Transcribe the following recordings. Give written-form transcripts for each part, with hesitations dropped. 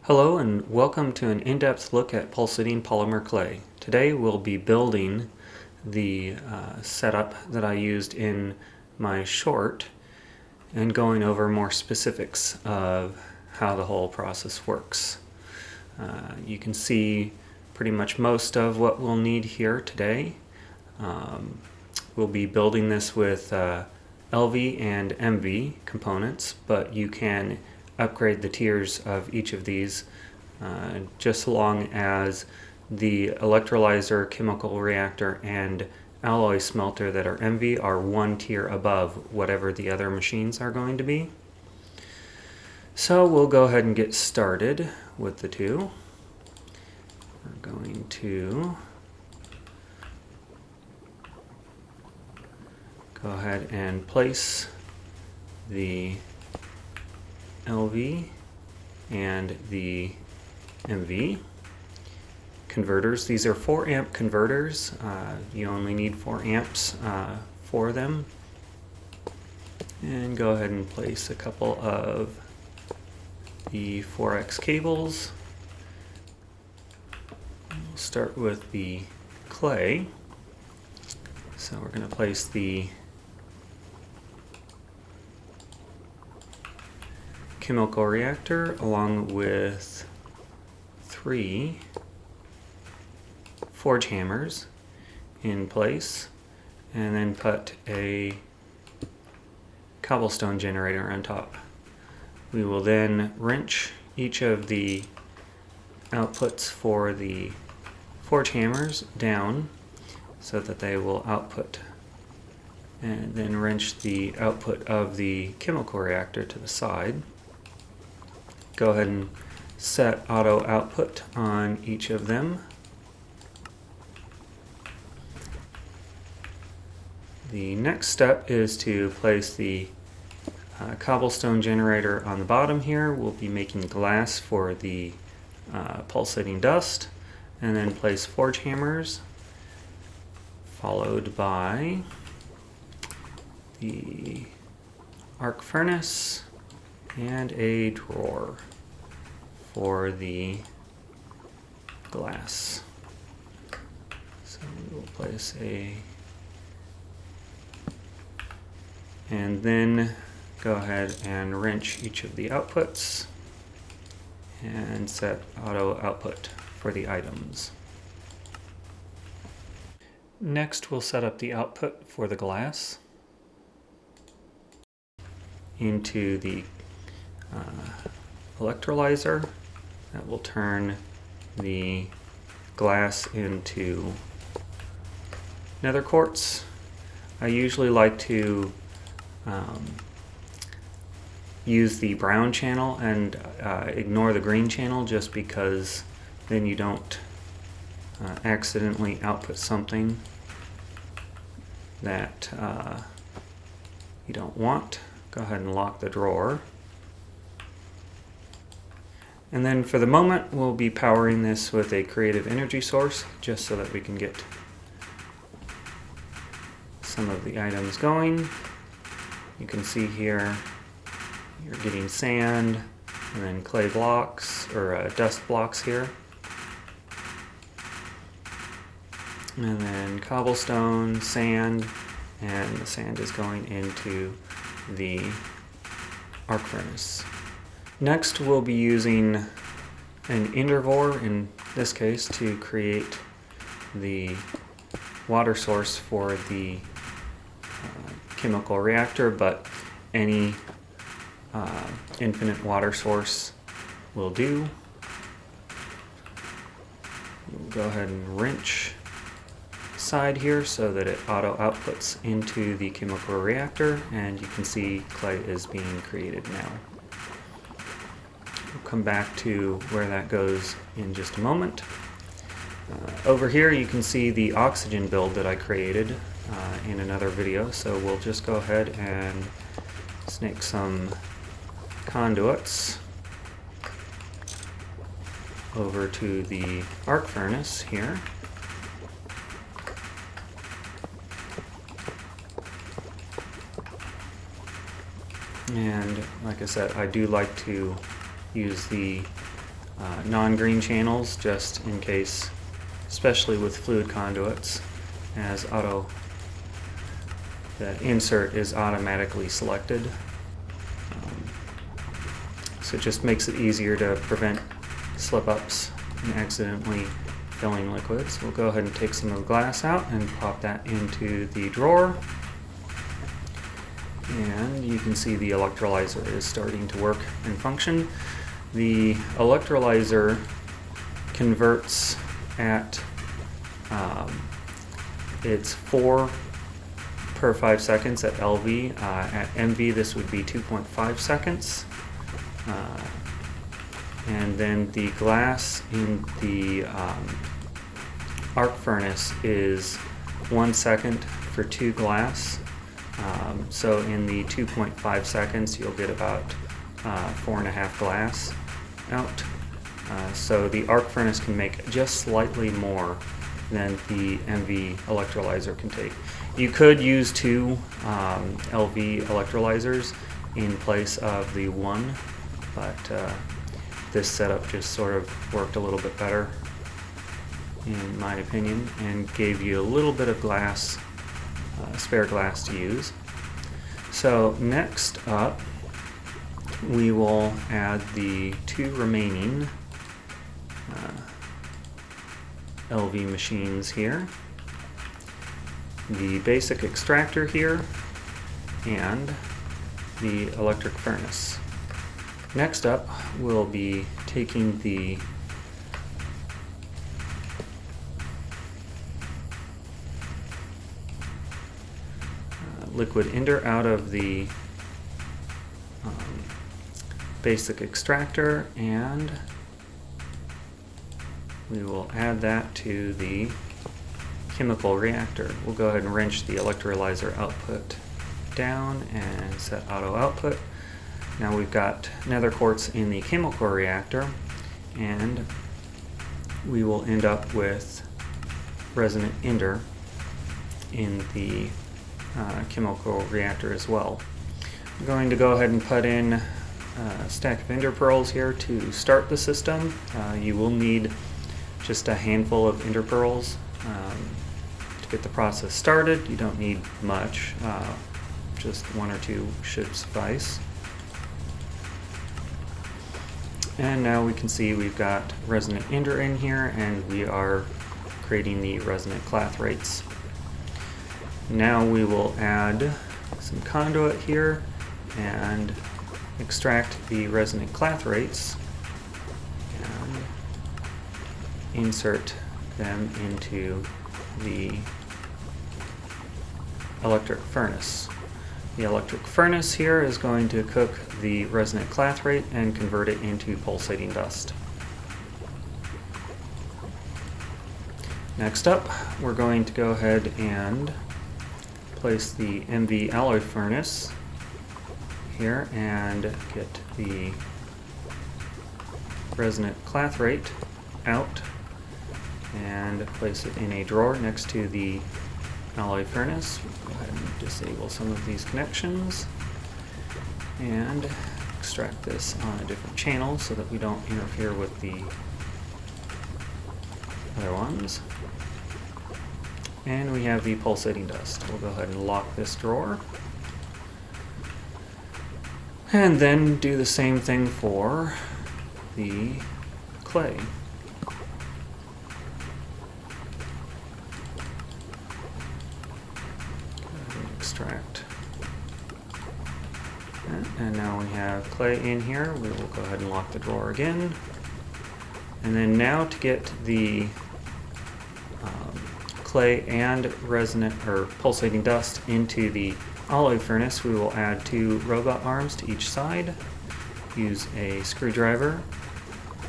Hello and welcome to an in-depth look at pulsating polymer clay. Today we'll be building the setup that I used in my short and going over more specifics of how the whole process works. You can see pretty much most of what we'll need here today. We'll be building this with LV and MV components, but you can upgrade the tiers of each of these just so long as the electrolyzer, chemical reactor, and alloy smelter that are MV are one tier above whatever the other machines are going to be. So we'll go ahead and get started with the two. We're going to go ahead and place the LV and the MV converters. These are 4 amp converters. You only need 4 amps for them. And go ahead and place a couple of the 4X cables. We'll start with the clay. So we're going to place the chemical reactor along with 3 forge hammers in place, and then put a cobblestone generator on top. We will then wrench each of the outputs for the forge hammers down so that they will output, and then wrench the output of the chemical reactor to the side. Go ahead and set auto output on each of them. The next step is to place the cobblestone generator on the bottom here. We'll be making glass for the pulsating dust, and then place forge hammers, followed by the arc furnace and a drawer for the glass. So we'll place and then go ahead and wrench each of the outputs and set auto output for the items. Next, we'll set up the output for the glass into the electrolyzer that will turn the glass into nether quartz. I usually like to use the brown channel and ignore the green channel, just because then you don't accidentally output something that you don't want. Go ahead and lock the drawer. And then for the moment, we'll be powering this with a creative energy source, just so that we can get some of the items going. You can see here, you're getting sand, and then clay blocks, or dust blocks here. And then cobblestone, sand, and the sand is going into the arc furnace. Next, we'll be using an intervor, in this case, to create the water source for the chemical reactor, but any infinite water source will do. We'll go ahead and wrench the side here so that it auto outputs into the chemical reactor, and you can see clay is being created now. We'll come back to where that goes in just a moment. Over here you can see the oxygen build that I created in another video, so we'll just go ahead and snake some conduits over to the arc furnace here. And like I said, I do like to use the non-green channels, just in case, especially with fluid conduits, as the insert is automatically selected. So it just makes it easier to prevent slip-ups and accidentally filling liquids. We'll go ahead and take some of the glass out and pop that into the drawer. And you can see the electrolyzer is starting to work and function. The electrolyzer converts at it's 4 per 5 seconds at LV. At MV this would be 2.5 seconds. And then the glass in the arc furnace is 1 second for 2 glass. So in the 2.5 seconds you'll get about 4.5 glass out. So the arc furnace can make just slightly more than the MV electrolyzer can take. You could use 2 LV electrolyzers in place of the 1, but this setup just sort of worked a little bit better in my opinion and gave you a little bit of glass, spare glass to use. So next up we will add the 2 remaining LV machines here, the basic extractor here and the electric furnace. Next up we'll be taking the liquid ender out of the basic extractor, and we will add that to the chemical reactor. We'll go ahead and wrench the electrolyzer output down and set auto output. Now we've got nether quartz in the chemical reactor, and we will end up with resonant ender in the chemical reactor as well. I'm going to go ahead and put in a stack of ender pearls here to start the system. You will need just a handful of ender pearls to get the process started. You don't need much, just 1 or 2 should suffice. And now we can see we've got resonant ender in here, and we are creating the resonant clathrates. Now we will add some conduit here and extract the resonant clathrates and insert them into the electric furnace. The electric furnace here is going to cook the resonant clathrate and convert it into pulsating dust. Next up, we're going to go ahead and place the MV alloy furnace here and get the resonant clathrate out and place it in a drawer next to the alloy furnace. We'll go ahead and disable some of these connections and extract this on a different channel so that we don't interfere with the other ones. And we have the pulsating dust. We'll go ahead and lock this drawer. And then do the same thing for the clay. Extract. And now we have clay in here. We will go ahead and lock the drawer again. And then now to get the clay and resonant or pulsating dust into the alloy furnace, we will add 2 robot arms to each side. Use a screwdriver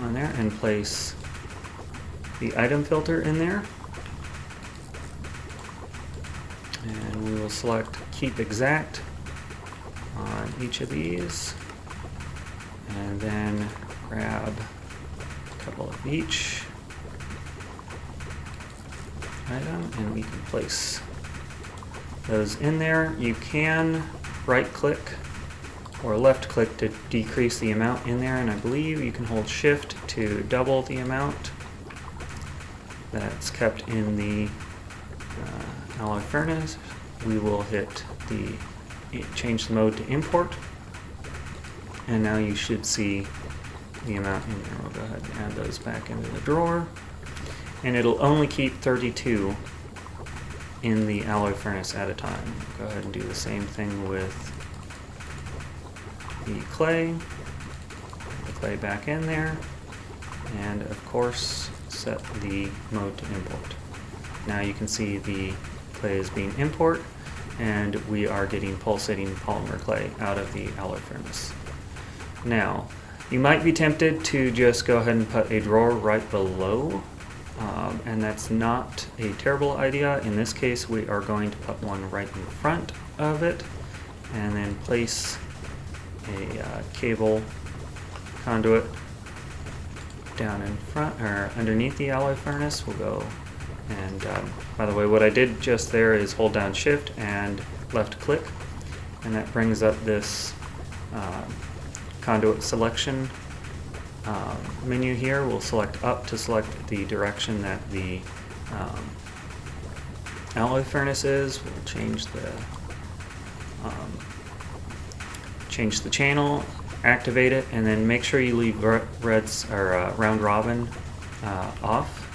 on there and place the item filter in there. And we will select keep exact on each of these, and then grab a couple of each item and we can place those in there. You can right click or left click to decrease the amount in there, and I believe you can hold shift to double the amount that's kept in the alloy furnace. We will hit change the mode to import, and now you should see the amount in there. We'll go ahead and add those back into the drawer, and it'll only keep 32 in the alloy furnace at a time. Go ahead and do the same thing with the clay. Put the clay back in there, and of course set the mode to import. Now you can see the clay is being imported, and we are getting pulsating polymer clay out of the alloy furnace. Now, you might be tempted to just go ahead and put a drawer right below, and that's not a terrible idea. In this case, we are going to put one right in front of it, and then place a cable conduit down in front or underneath the alloy furnace. We'll go and by the way, what I did just there is hold down shift and left click, and that brings up this conduit selection menu here. We'll select up to select the direction that the alloy furnace is. We'll change the channel, activate it, and then make sure you leave round robin off.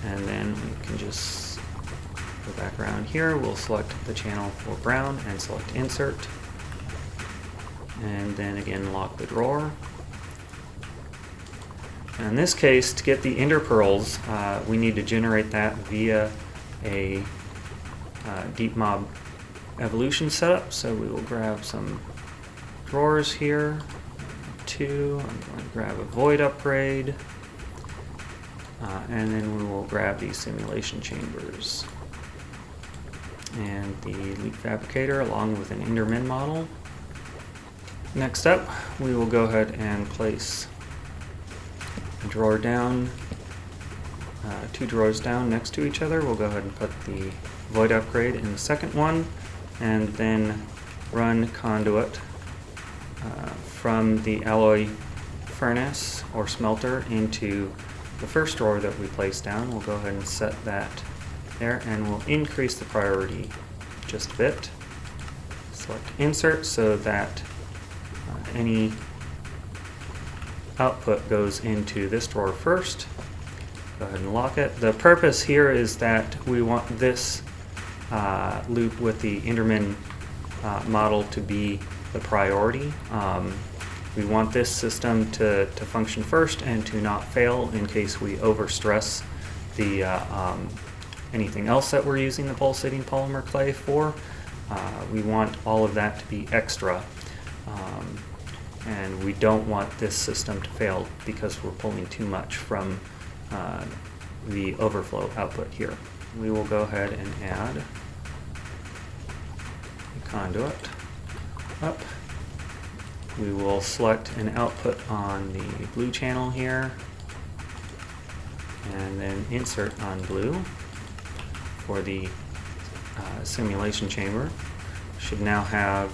And then we can just go back around here. We'll select the channel for brown and select insert. And then again, lock the drawer. And in this case, to get the ender pearls, we need to generate that via a deep mob evolution setup. So we will grab some drawers here. I'm going to grab a void upgrade. And then we will grab the simulation chambers and the loop fabricator along with an Enderman model. Next up, we will go ahead and place a drawer down, two drawers down next to each other. We'll go ahead and put the void upgrade in the second one, and then run conduit from the alloy furnace or smelter into the first drawer that we placed down. We'll go ahead and set that there, and we'll increase the priority just a bit. Select insert so that any output goes into this drawer first. Go ahead and lock it. The purpose here is that we want this loop with the Enderman model to be the priority. We want this system to function first and to not fail in case we overstress the anything else that we're using the pulsating polymer clay for. We want all of that to be extra, and we don't want this system to fail because we're pulling too much from the overflow output here. We will go ahead and add a conduit up. We will select an output on the blue channel here, and then insert on blue for the simulation chamber. Should now have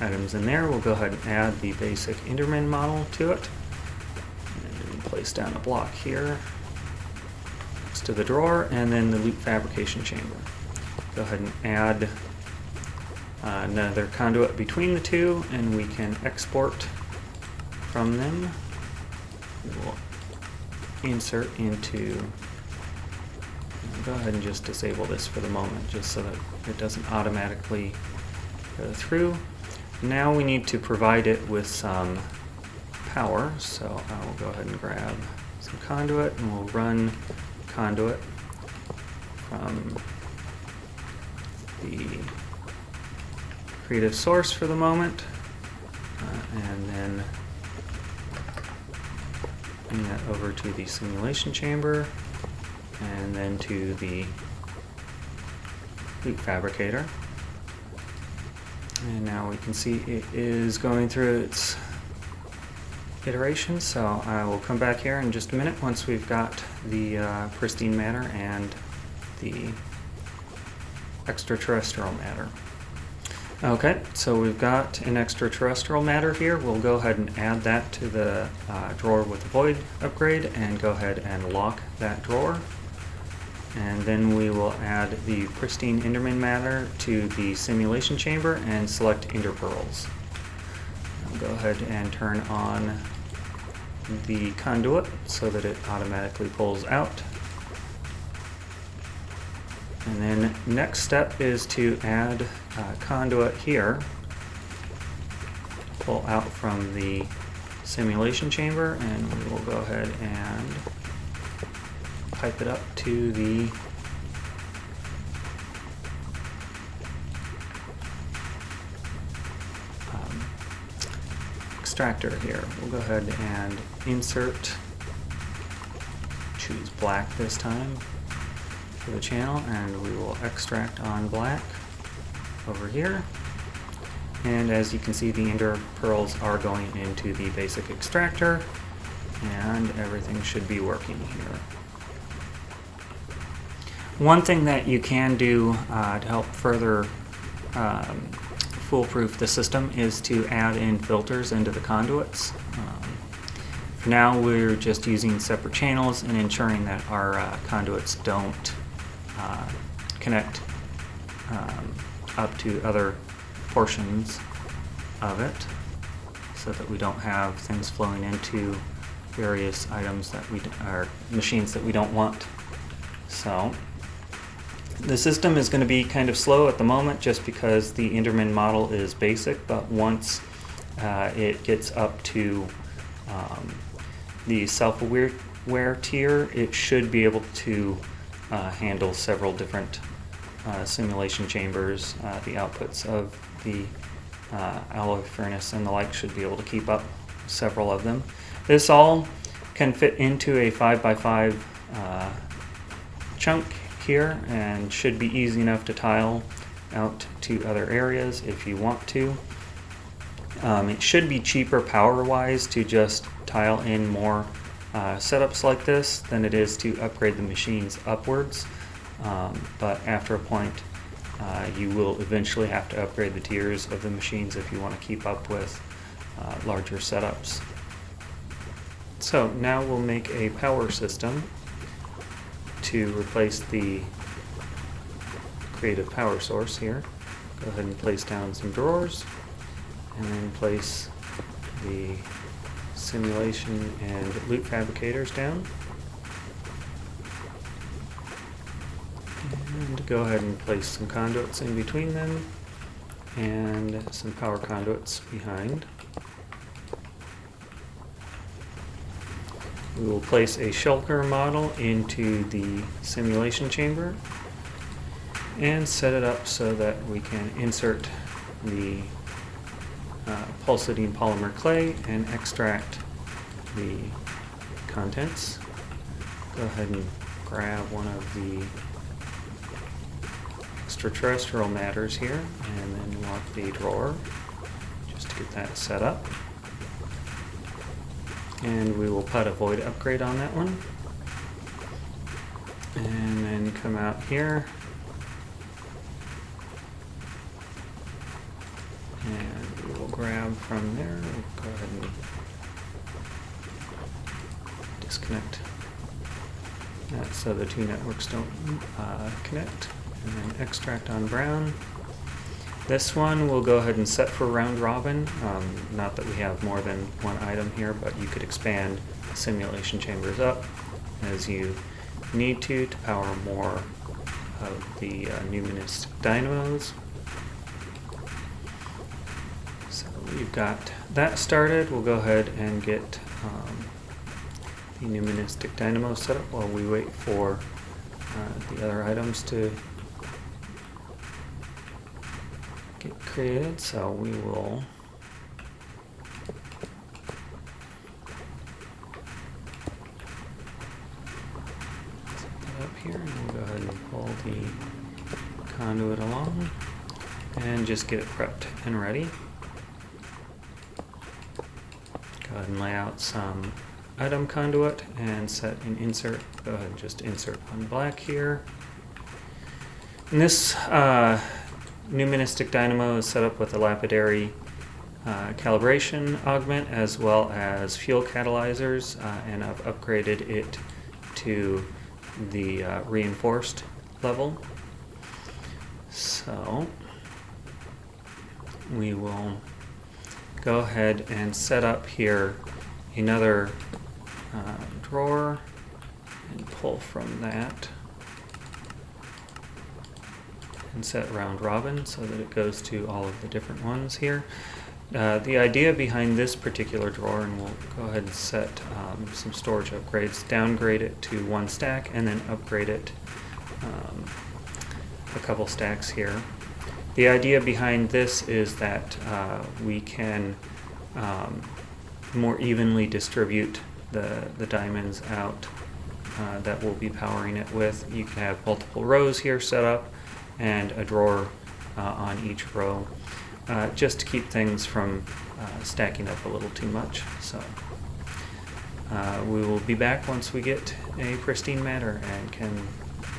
items in there. We'll go ahead and add the basic Enderman model to it, and place down a block here next to the drawer, and then the loop fabrication chamber. Go ahead and add another conduit between the two, and we can export from them. We will insert into, go ahead and just disable this for the moment just so that it doesn't automatically go through. Now we need to provide it with some power, so I will go ahead and grab some conduit, and we'll run conduit from the creative source for the moment, and then bring that over to the simulation chamber, and then to the loop fabricator. And now we can see it is going through its iteration, so I will come back here in just a minute once we've got the pristine matter and the extraterrestrial matter. Okay, so we've got an extraterrestrial matter here. We'll go ahead and add that to the drawer with the void upgrade and go ahead and lock that drawer. And then we will add the pristine Enderman matter to the simulation chamber and select Ender Pearls. I'll go ahead and turn on the conduit so that it automatically pulls out. And then next step is to add conduit here, pull out from the simulation chamber, and we will go ahead and pipe it up to the extractor here. We'll go ahead and insert, choose black this time for the channel, and we will extract on black over here. And as you can see, the ender pearls are going into the basic extractor, and everything should be working here. One thing that you can do to help further foolproof the system is to add in filters into the conduits. For now, we're just using separate channels and ensuring that our conduits don't connect up to other portions of it, so that we don't have things flowing into various items that are machines that we don't want. So the system is going to be kind of slow at the moment just because the Enderman model is basic, but once it gets up to the self-aware tier, it should be able to handle several different simulation chambers. The outputs of the alloy furnace and the like should be able to keep up several of them. This all can fit into a 5x5 chunk here and should be easy enough to tile out to other areas if you want to. It should be cheaper power-wise to just tile in more setups like this than it is to upgrade the machines upwards, but after a point you will eventually have to upgrade the tiers of the machines if you want to keep up with larger setups. So now we'll make a power system to replace the creative power source here. Go ahead and place down some drawers and then place the simulation and loot fabricators down. And go ahead and place some conduits in between them and some power conduits behind. We will place a shulker model into the simulation chamber and set it up so that we can insert the pulsating polymer clay and extract the contents. Go ahead and grab one of the extraterrestrial matters here and then lock the drawer just to get that set up. And we will put a void upgrade on that one. And then come out here. And we will grab from there. We'll go ahead and disconnect that so the two networks don't connect. And then extract on brown. This one we'll go ahead and set for round robin. Not that we have more than one item here, but you could expand simulation chambers up as you need to power more of the Numinous dynamos. So we've got that started. We'll go ahead and get the Nuministic dynamo set up while we wait for the other items to get created. So we will set that up here, and we'll go ahead and pull the conduit along and just get it prepped and ready. Go ahead and lay out some item conduit and set an insert. Go ahead and just insert on black here. And this Numistic dynamo is set up with a lapidary calibration augment as well as fuel catalyzers, and I've upgraded it to the reinforced level. So we will go ahead and set up here another drawer and pull from that and set round robin so that it goes to all of the different ones here. The idea behind this particular drawer, and we'll go ahead and set some storage upgrades, downgrade it to 1 stack and then upgrade it a couple stacks here. The idea behind this is that we can more evenly distribute the diamonds out that we'll be powering it with. You can have multiple rows here set up and a drawer on each row, just to keep things from stacking up a little too much. So we will be back once we get a pristine matter and can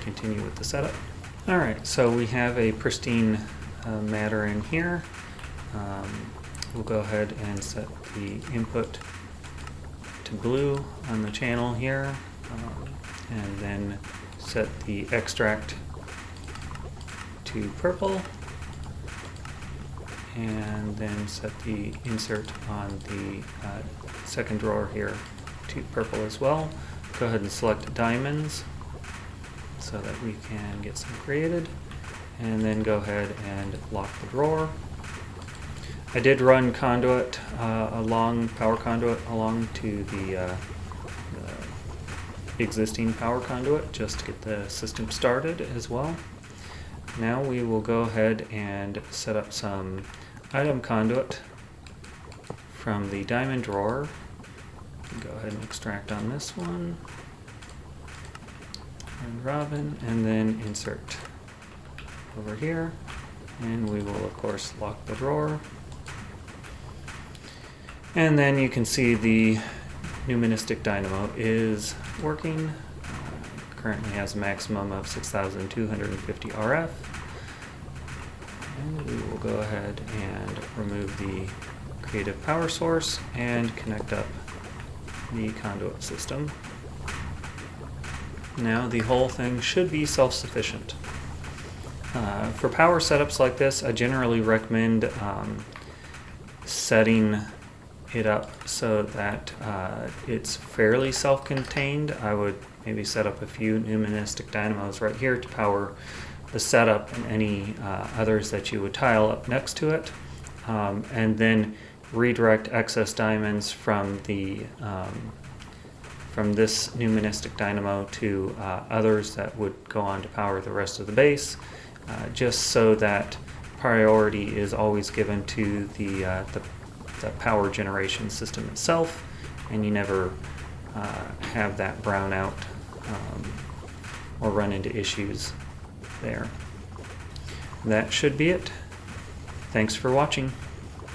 continue with the setup. Alright, so we have a pristine matter in here. We'll go ahead and set the input to blue on the channel here, and then set the extract to purple, and then set the insert on the second drawer here to purple as well. Go ahead and select diamonds so that we can get some created, and then go ahead and lock the drawer. I did run conduit power conduit along to the existing power conduit just to get the system started as well. Now we will go ahead and set up some item conduit from the diamond drawer. Go ahead and extract on this one, and robin, and then insert over here, and we will of course lock the drawer. And then you can see the Numistic dynamo is working. Currently has a maximum of 6,250 RF. And we will go ahead and remove the creative power source and connect up the conduit system. Now the whole thing should be self-sufficient. For power setups like this, I generally recommend setting it up so that it's fairly self-contained. I would maybe set up a few Numistic dynamos right here to power the setup and any others that you would tile up next to it, and then redirect excess diamonds from the from this Numistic dynamo to others that would go on to power the rest of the base, just so that priority is always given to the power generation system itself, and you never have that brown out or run into issues there. That should be it. Thanks for watching.